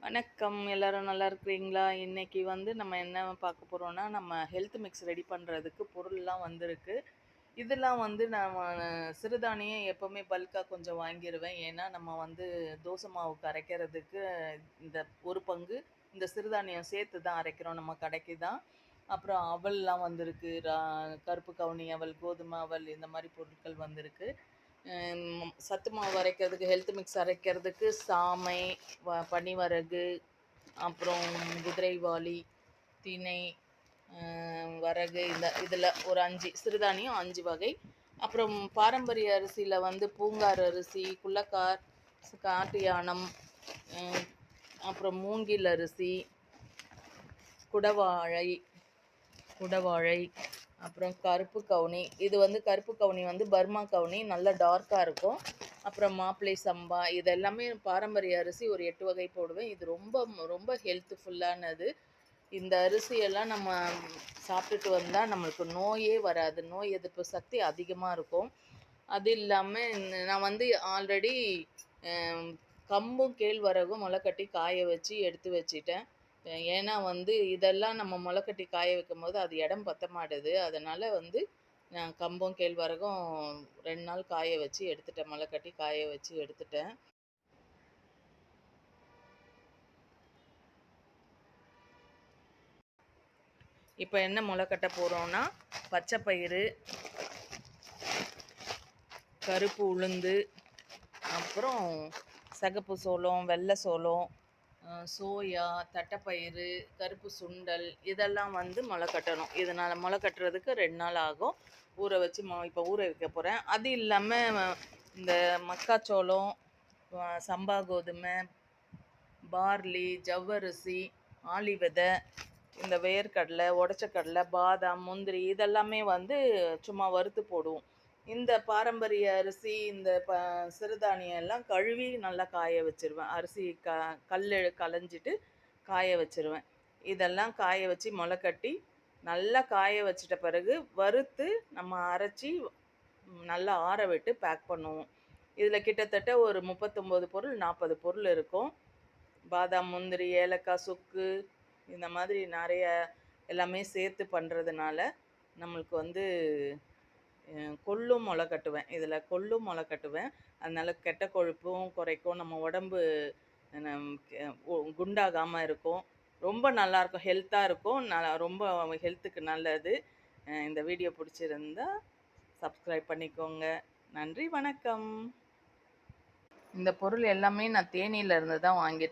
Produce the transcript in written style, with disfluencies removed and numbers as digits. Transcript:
வணக்கம். எல்லாரும் நல்லா இருக்கிறீங்களா? இன்னைக்கு நம்ம என்ன பார்க்க போறோம்னா, நம்ம ஹெல்த் மிக்ஸ் ரெடி பண்றதுக்கு பொருள்லாம் வந்திருக்கு. இதெல்லாம் நான் சிறுதானியம் எப்பவுமே பல்க்கா கொஞ்சம் வாங்கிருவேன். ஏன்னா, நம்ம தோசை மாவுக்கு அரைக்கிறதுக்கு இந்த 1 பங்கு இந்த சிறுதானியம் சேர்த்து தான் அரைக்கிறோம். நம்ம கடைக்கு தான். அப்புறம் அவல்லாம் வந்திருக்கு. கருப்பு கவுனி அவல், கோதுமை அவல் இந்த மாரி பொருட்கள் வந்திருக்கு. சத்து மாவு அரைக்கிறதுக்கு, ஹெல்த் மிக்ஸ் அரைக்கிறதுக்கு சாமை, பனிவரகு, அப்புறம் குதிரைவாலி, திணை, வரகு இதில் ஒரு 5 சிறுதானியம் 5 வகை. அப்புறம் பாரம்பரிய அரிசியில் பூங்கார் அரிசி, குள்ளக்கார், காட்டு யானம், அப்புறம் மூங்கில் அரிசி, குடவாழை குடவாழை அப்புறம் கருப்பு கவுனி. இது கருப்பு கவுனி பர்மா கவுனி, நல்லா டார்க்காக இருக்கும். அப்புறம் மாப்பிள்ளை சம்பா, இது எல்லாமே பாரம்பரிய அரிசி. ஒரு 8 வகை போடுவேன். இது ரொம்ப ரொம்ப ஹெல்த்ஃபுல்லானது. இந்த அரிசியெல்லாம் நம்ம சாப்பிட்டுட்டு வந்தால் நம்மளுக்கு நோயே வராது. நோய் எதிர்ப்பு சக்தி அதிகமாக இருக்கும். அது இல்லாமல் நான் ஆல்ரெடி கம்பும் கேழ்வரகும் முளைக்கட்டி காய வச்சு எடுத்து வச்சிட்டேன். ஏன்னா இதெல்லாம் நம்ம முளைக்கட்டி காய வைக்கும் போது அது இடம் பத்த மாட்டுது. அதனால் நான் கம்பும் கேழ்வரகும் 2 நாள் காய வச்சு எடுத்துட்டேன். முளைக்கட்டி காய வச்சு எடுத்துட்டேன். இப்போ என்ன முளைக்கட்ட போகிறோம்னா, பச்சைப்பயிறு, கருப்பு உளுந்து, அப்புறம் சிகப்பு சோளம், வெள்ளை சோளம், சோயா, தட்டைப்பயிறு, கருப்பு சுண்டல், இதெல்லாம் முளை கட்டணும். இதனால் முளை கட்டுறதுக்கு 2 நாள் ஆகும். ஊற வச்சு இப்போ ஊற வைக்க போகிறேன். அது இல்லாமல் இந்த மக்காச்சோளம், சம்பா கோதுமை, பார்லி, ஜவ்வரிசி, ஆளி விதை, இந்த வேர்க்கடலை, உடச்ச கடலை, பாதாம், முந்திரி, இதெல்லாமே சும்மா வறுத்து போடுவோம். இந்த பாரம்பரிய அரிசி, இந்த சிறுதானியம் எல்லாம் கழுவி நல்லா காய வச்சுருவேன். அரிசி கல் களைஞ்சிட்டு காய வச்சுருவேன். இதெல்லாம் காய வச்சு முளை கட்டி நல்லா காய வச்சிட்ட பிறகு வறுத்து நம்ம அரைச்சி நல்லா ஆற விட்டு பேக் பண்ணுவோம். இதில் கிட்டத்தட்ட ஒரு 39 பொருள் 40 பொருள் இருக்கும். பாதாம், முந்திரி, ஏலக்காய், சுக்கு, இந்த மாதிரி நிறைய எல்லாமே சேர்த்து பண்ணுறதுனால நம்மளுக்கு கொள்ளும் முளை கட்டுவேன். இதில் கொள்ளும் முளை கட்டுவேன். அதனால் கெட்ட கொழுப்பும் குறைக்கும். நம்ம உடம்பு குண்டாகாமல் இருக்கும். ரொம்ப நல்லாயிருக்கும். ஹெல்த்தாக இருக்கும். ரொம்ப ஹெல்த்துக்கு நல்லது. இந்த வீடியோ பிடிச்சிருந்தா சப்ஸ்கிரைப் பண்ணிக்கோங்க. நன்றி, வணக்கம். இந்த பொருள் எல்லாமே நான் தேனியிலேருந்து தான் வாங்கியிருக்கேன்.